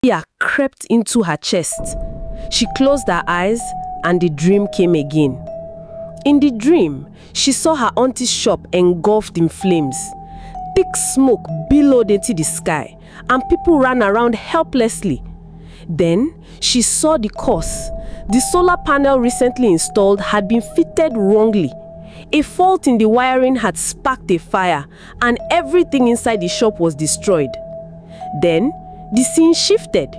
Fear crept into her chest. She closed her eyes and the dream came again. In the dream, she saw her auntie's shop engulfed in flames. Thick smoke billowed into the sky and people ran around helplessly. Then, she saw the cause. The solar panel recently installed had been fitted wrongly. A fault in the wiring had sparked a fire and everything inside the shop was destroyed. Then, the scene shifted.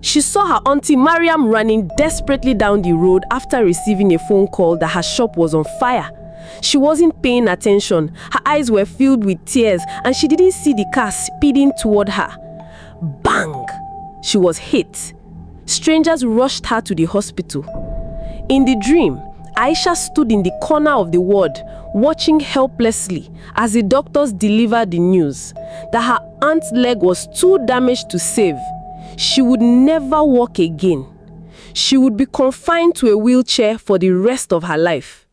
She saw her auntie Mariam running desperately down the road after receiving a phone call that her shop was on fire. She wasn't paying attention. Her eyes were filled with tears and she didn't see the car speeding toward her. Bang! She was hit. Strangers rushed her to the hospital. In the dream, Aisha stood in the corner of the ward, watching helplessly as the doctors delivered the news that her aunt's leg was too damaged to save. She would never walk again. She would be confined to a wheelchair for the rest of her life.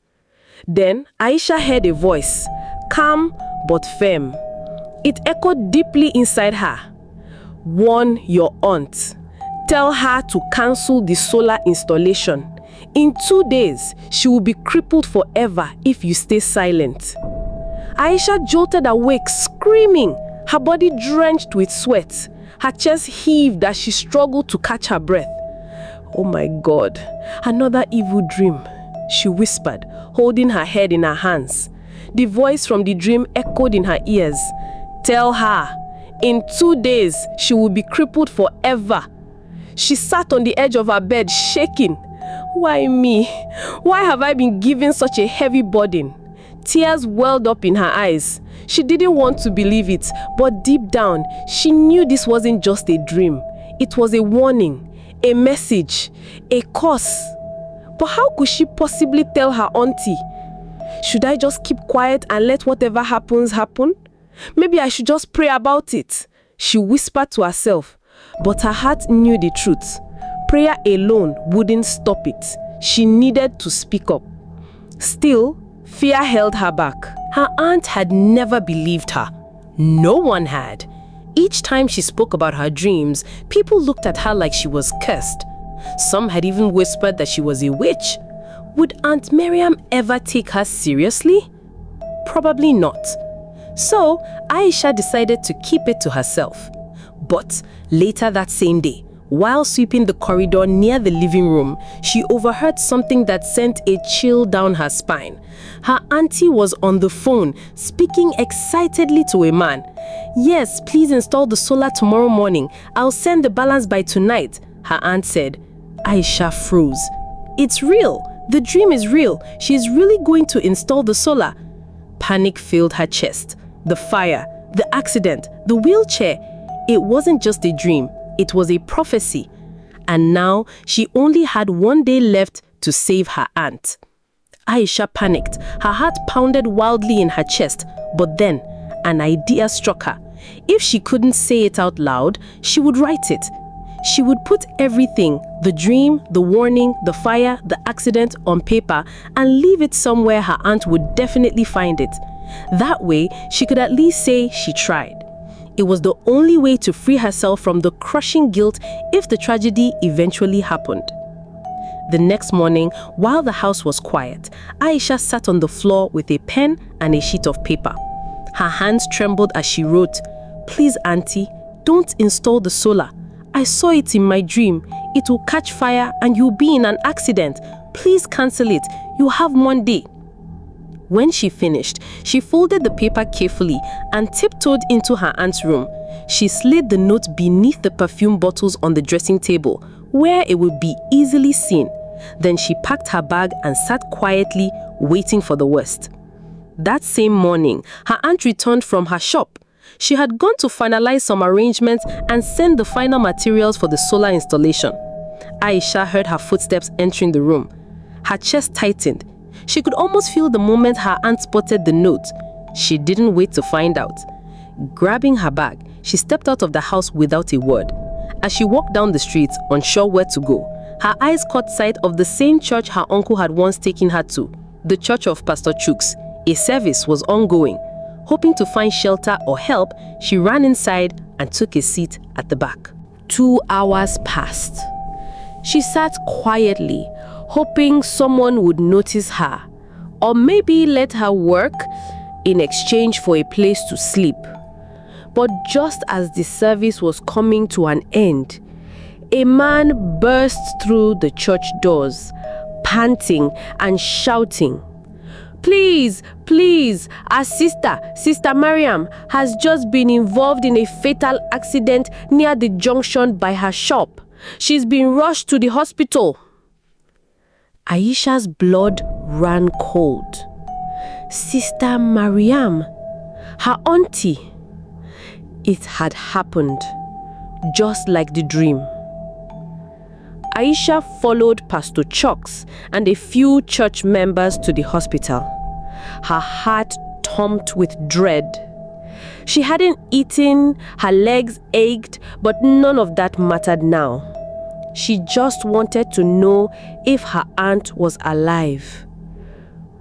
Then Aisha heard a voice, calm but firm. It echoed deeply inside her. Warn your aunt. Tell her to cancel the solar installation. In 2 days, she will be crippled forever if you stay silent. Aisha jolted awake, screaming, her body drenched with sweat. Her chest heaved as she struggled to catch her breath. Oh my God, another evil dream, she whispered, holding her head in her hands. The voice from the dream echoed in her ears. Tell her, in 2 days, she will be crippled forever. She sat on the edge of her bed, shaking. Why me? Why have I been given such a heavy burden? Tears welled up in her eyes. She didn't want to believe it, but deep down, she knew this wasn't just a dream. It was a warning, a message, a curse. But how could she possibly tell her auntie? Should I just keep quiet and let whatever happens happen? Maybe I should just pray about it, she whispered to herself. But her heart knew the truth. Prayer alone wouldn't stop it. She needed to speak up. Still, fear held her back. Her aunt had never believed her. No one had. Each time she spoke about her dreams, people looked at her like she was cursed. Some had even whispered that she was a witch. Would Aunt Miriam ever take her seriously? Probably not. So, Aisha decided to keep it to herself. But later that same day, while sweeping the corridor near the living room, she overheard something that sent a chill down her spine. Her auntie was on the phone, speaking excitedly to a man. Yes, please install the solar tomorrow morning. I'll send the balance by tonight, her aunt said. Aisha froze. It's real. The dream is real. She is really going to install the solar. Panic filled her chest. The fire, the accident, the wheelchair. It wasn't just a dream. It was a prophecy. And now she only had 1 day left to save her aunt. Aisha panicked. Her heart pounded wildly in her chest. But then, an idea struck her. If she couldn't say it out loud, she would write it. She would put everything, the dream, the warning, the fire, the accident, on paper and leave it somewhere her aunt would definitely find it. That way, she could at least say she tried. It was the only way to free herself from the crushing guilt if the tragedy eventually happened. The next morning, while the house was quiet, Aisha sat on the floor with a pen and a sheet of paper. Her hands trembled as she wrote, "Please, Auntie, don't install the solar. I saw it in my dream. It will catch fire and you'll be in an accident. Please cancel it. You have 1 day." When she finished, she folded the paper carefully and tiptoed into her aunt's room. She slid the note beneath the perfume bottles on the dressing table, where it would be easily seen. Then she packed her bag and sat quietly, waiting for the worst. That same morning, her aunt returned from her shop. She had gone to finalize some arrangements and send the final materials for the solar installation. Aisha heard her footsteps entering the room. Her chest tightened. She could almost feel the moment her aunt spotted the note. She didn't wait to find out. Grabbing her bag, she stepped out of the house without a word. As she walked down the street, unsure where to go, her eyes caught sight of the same church her uncle had once taken her to, the church of Pastor Chooks. A service was ongoing. Hoping to find shelter or help, she ran inside and took a seat at the back. 2 hours passed. She sat quietly, hoping someone would notice her, or maybe let her work in exchange for a place to sleep. But just as the service was coming to an end, a man burst through the church doors, panting and shouting, "Please, please, our Sister Mariam, has just been involved in a fatal accident near the junction by her shop. She's been rushed to the hospital." Aisha's blood ran cold. Sister Mariam, her auntie. It had happened, just like the dream. Aisha followed Pastor Chucks and a few church members to the hospital. Her heart thumped with dread. She hadn't eaten, her legs ached, but none of that mattered now. She just wanted to know if her aunt was alive.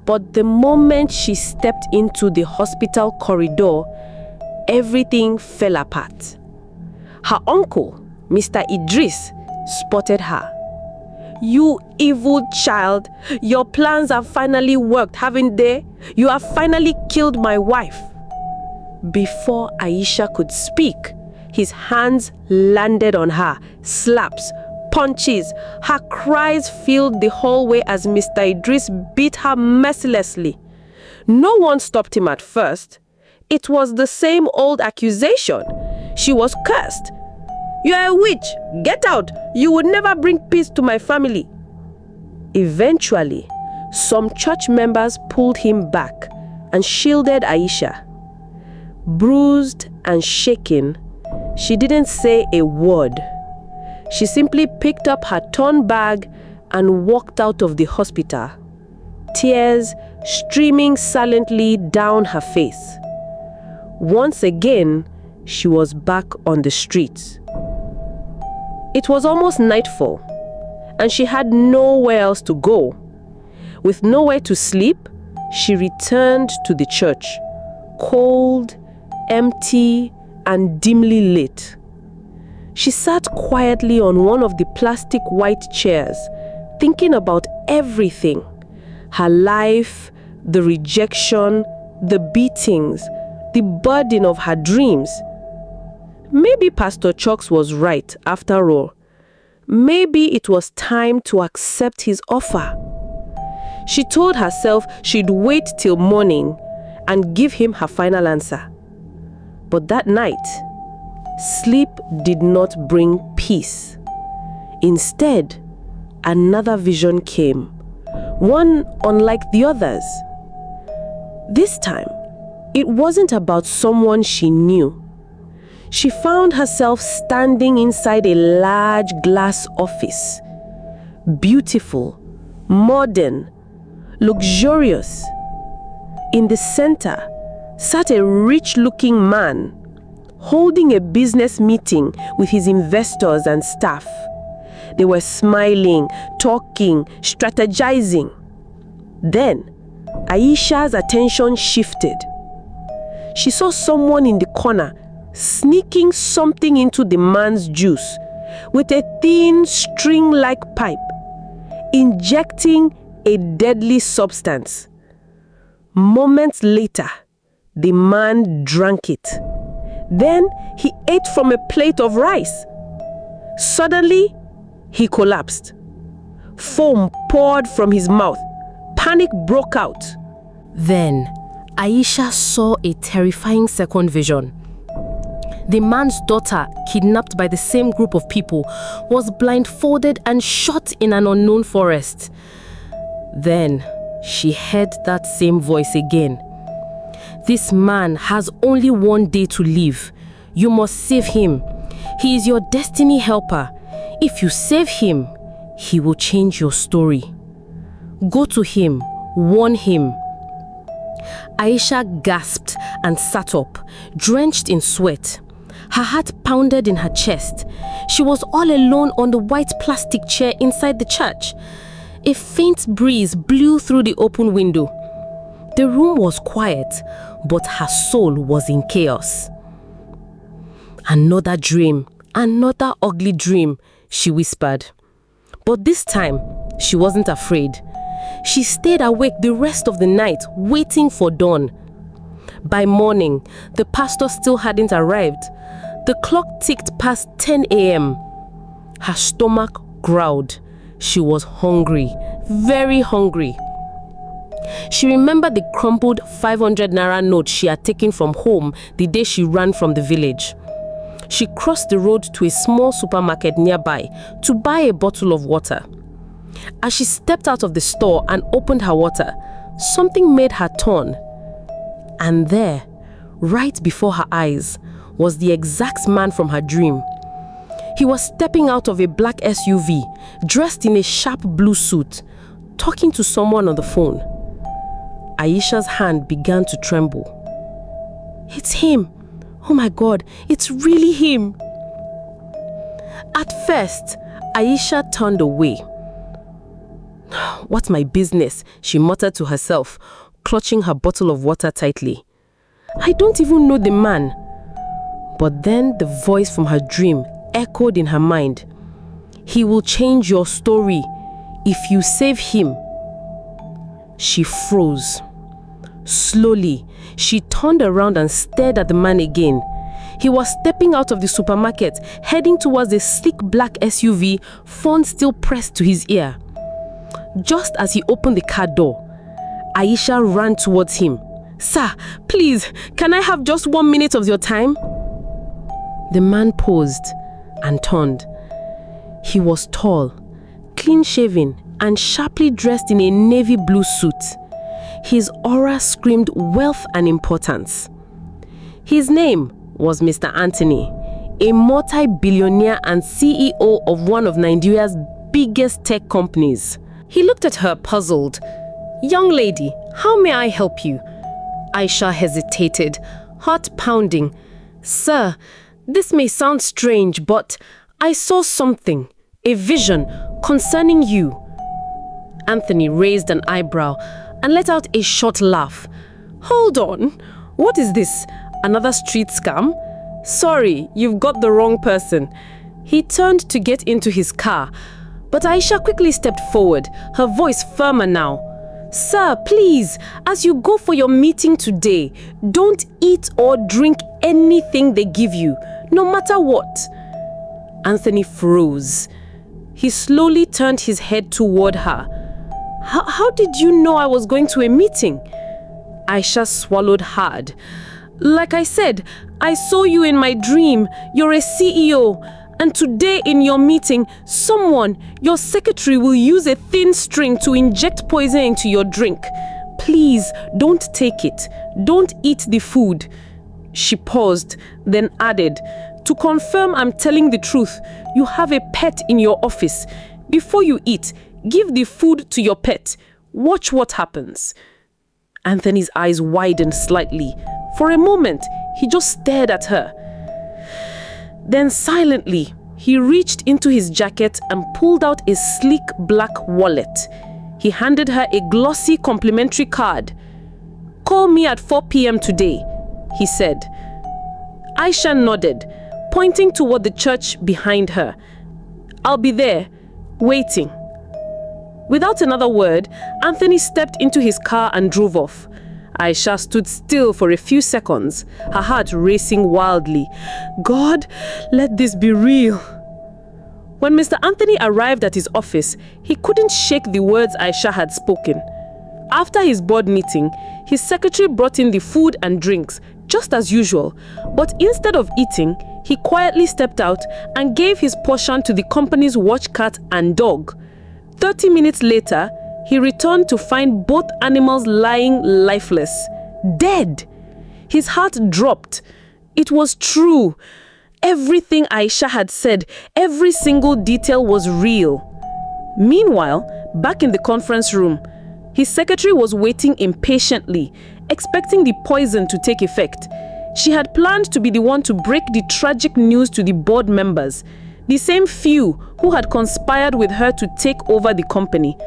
But the moment she stepped into the hospital corridor, everything fell apart. Her uncle, Mr. Idris, spotted her. "You evil child, your plans have finally worked, haven't they? You have finally killed my wife." Before Aisha could speak, his hands landed on her, slaps, punches. Her cries filled the hallway as Mr. Idris beat her mercilessly. No one stopped him at first. It was the same old accusation. She was cursed. "You're a witch. Get out. You would never bring peace to my family." Eventually, some church members pulled him back and shielded Aisha. Bruised and shaken, she didn't say a word. She simply picked up her torn bag and walked out of the hospital, tears streaming silently down her face. Once again, she was back on the streets. It was almost nightfall, and she had nowhere else to go. With nowhere to sleep, she returned to the church, cold, empty, and dimly lit. She sat quietly on one of the plastic white chairs, thinking about everything: her life, the rejection, the beatings, the burden of her dreams. Maybe Pastor Chucks was right after all. Maybe it was time to accept his offer. She told herself she'd wait till morning and give him her final answer. But that night, sleep did not bring peace. Instead, another vision came, one unlike the others. This time, it wasn't about someone she knew. She found herself standing inside a large glass office. Beautiful, modern, luxurious. In the center sat a rich-looking man, holding a business meeting with his investors and staff. They were smiling, talking, strategizing. Then, Aisha's attention shifted. She saw someone in the corner sneaking something into the man's juice with a thin string-like pipe, injecting a deadly substance. Moments later, the man drank it. Then he ate from a plate of rice. Suddenly, he collapsed. Foam poured from his mouth. Panic broke out. Then, Aisha saw a terrifying second vision. The man's daughter, kidnapped by the same group of people, was blindfolded and shot in an unknown forest. Then, she heard that same voice again. "This man has only one day to live. You must save him. He is your destiny helper. If you save him, he will change your story. Go to him, warn him." Aisha gasped and sat up, drenched in sweat. Her heart pounded in her chest. She was all alone on the white plastic chair inside the church. A faint breeze blew through the open window. The room was quiet, but her soul was in chaos. Another dream, another ugly dream, she whispered. But this time, she wasn't afraid. She stayed awake the rest of the night, waiting for dawn. By morning, the pastor still hadn't arrived. The clock ticked past 10 a.m. Her stomach growled. She was hungry, very hungry. She remembered the crumpled 500 naira note she had taken from home the day she ran from the village. She crossed the road to a small supermarket nearby to buy a bottle of water. As she stepped out of the store and opened her water, something made her turn. And there, right before her eyes, was the exact man from her dream. He was stepping out of a black SUV, dressed in a sharp blue suit, talking to someone on the phone. Aisha's hand began to tremble. It's him! Oh my God, it's really him! At first, Aisha turned away. What's my business? She muttered to herself, clutching her bottle of water tightly. I don't even know the man. But then the voice from her dream echoed in her mind. He will change your story if you save him. She froze. Slowly, she turned around and stared at the man again. He was stepping out of the supermarket, heading towards a sleek black SUV, phone still pressed to his ear. Just as he opened the car door, Aisha ran towards him. Sir, please, can I have just 1 minute of your time? The man paused and turned. He was tall, clean-shaven, and sharply dressed in a navy blue suit. His aura screamed wealth and importance. His name was Mr. Anthony, a multi-billionaire and CEO of one of Nigeria's biggest tech companies. He looked at her puzzled. Young lady, how may I help you? Aisha hesitated, heart pounding. Sir, this may sound strange, but I saw something, a vision concerning you. Anthony raised an eyebrow and let out a short laugh. Hold on, what is this? Another street scam? Sorry, you've got the wrong person. He turned to get into his car, but Aisha quickly stepped forward, her voice firmer now. Sir, please, as you go for your meeting today, don't eat or drink anything they give you, no matter what. Anthony froze. He slowly turned his head toward her. How did you know I was going to a meeting? Aisha swallowed hard. Like I said, I saw you in my dream. You're a CEO. And today in your meeting, someone, your secretary, will use a thin string to inject poison into your drink. Please, don't take it. Don't eat the food. She paused, then added, to confirm I'm telling the truth, you have a pet in your office. Before you eat, give the food to your pet. Watch what happens. Anthony's eyes widened slightly. For a moment, he just stared at her. Then silently, he reached into his jacket and pulled out a sleek black wallet. He handed her a glossy complimentary card. Call me at 4 p.m. today, he said. Aisha nodded, pointing toward the church behind her. I'll be there, waiting. Without another word, Anthony stepped into his car and drove off. Aisha stood still for a few seconds, her heart racing wildly. God, let this be real. When Mr. Anthony arrived at his office, he couldn't shake the words Aisha had spoken. After his board meeting, his secretary brought in the food and drinks, just as usual, but instead of eating, he quietly stepped out and gave his portion to the company's watch cat and dog. 30 minutes later, he returned to find both animals lying lifeless, dead. His heart dropped. It was true. Everything Aisha had said, every single detail was real. Meanwhile, back in the conference room, his secretary was waiting impatiently, expecting the poison to take effect. She had planned to be the one to break the tragic news to the board members, the same few who had conspired with her to take over the company.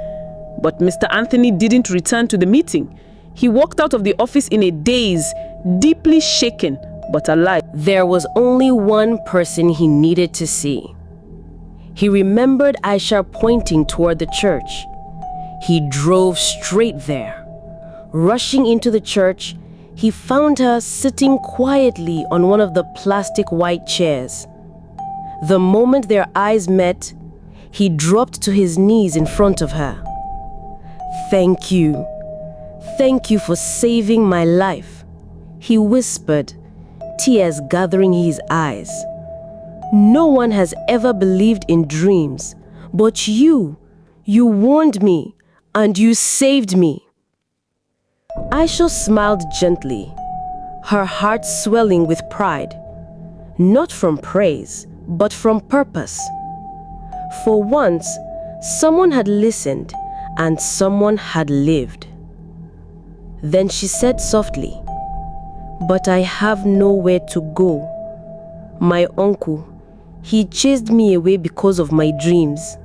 But Mr. Anthony didn't return to the meeting. He walked out of the office in a daze, deeply shaken, but alive. There was only one person he needed to see. He remembered Aisha pointing toward the church. He drove straight there. Rushing into the church, he found her sitting quietly on one of the plastic white chairs. The moment their eyes met, he dropped to his knees in front of her. "Thank you. Thank you for saving my life," he whispered, tears gathering his eyes. "No one has ever believed in dreams, but you warned me and you saved me." Aisha smiled gently, her heart swelling with pride, not from praise, but from purpose. For once, someone had listened and someone had lived. Then she said softly, "But I have nowhere to go. My uncle, he chased me away because of my dreams."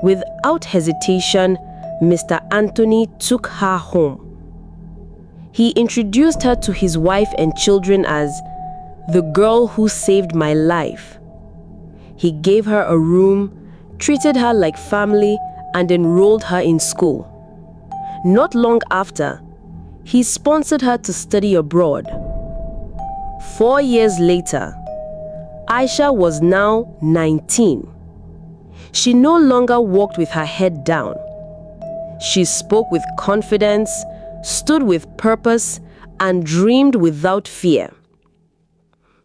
Without hesitation, Mr. Anthony took her home. He introduced her to his wife and children as the girl who saved my life. He gave her a room, treated her like family, and enrolled her in school. Not long after, he sponsored her to study abroad. 4 years later, Aisha was now 19. She no longer walked with her head down. She spoke with confidence, stood with purpose, and dreamed without fear.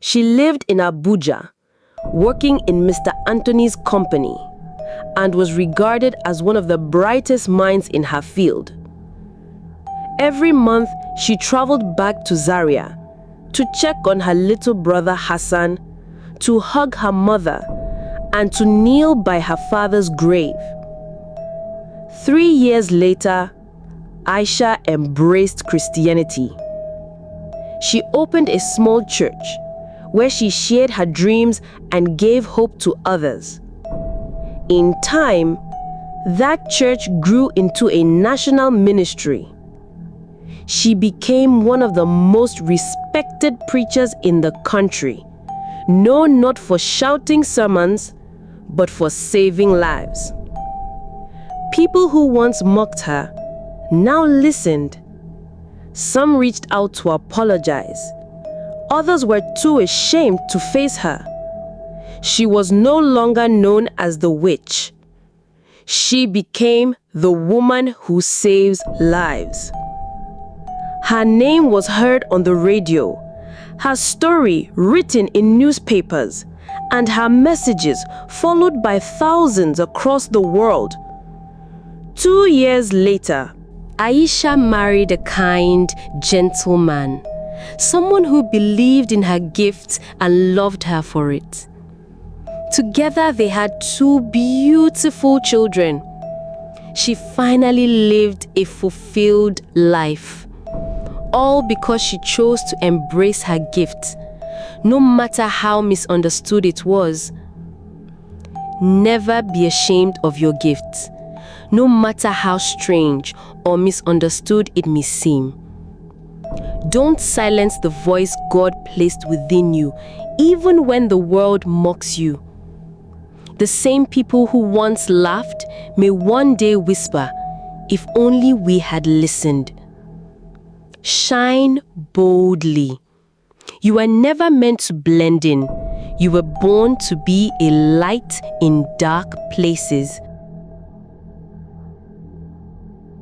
She lived in Abuja, working in Mr. Anthony's company, and was regarded as one of the brightest minds in her field. Every month, she traveled back to Zaria to check on her little brother Hassan, to hug her mother, and to kneel by her father's grave. 3 years later, Aisha embraced Christianity. She opened a small church where she shared her dreams and gave hope to others. In time, that church grew into a national ministry. She became one of the most respected preachers in the country, known not for shouting sermons, but for saving lives. People who once mocked her now listened. Some reached out to apologize. Others were too ashamed to face her. She was no longer known as the witch. She became the woman who saves lives. Her name was heard on the radio, her story written in newspapers, and her messages followed by thousands across the world. 2 years later, Aisha married a kind, gentle man, someone who believed in her gifts and loved her for it. Together, they had 2 beautiful children. She finally lived a fulfilled life, all because she chose to embrace her gift, no matter how misunderstood it was. Never be ashamed of your gift, no matter how strange or misunderstood it may seem. Don't silence the voice God placed within you, even when the world mocks you. The same people who once laughed may one day whisper, "If only we had listened." Shine boldly. You were never meant to blend in. You were born to be a light in dark places.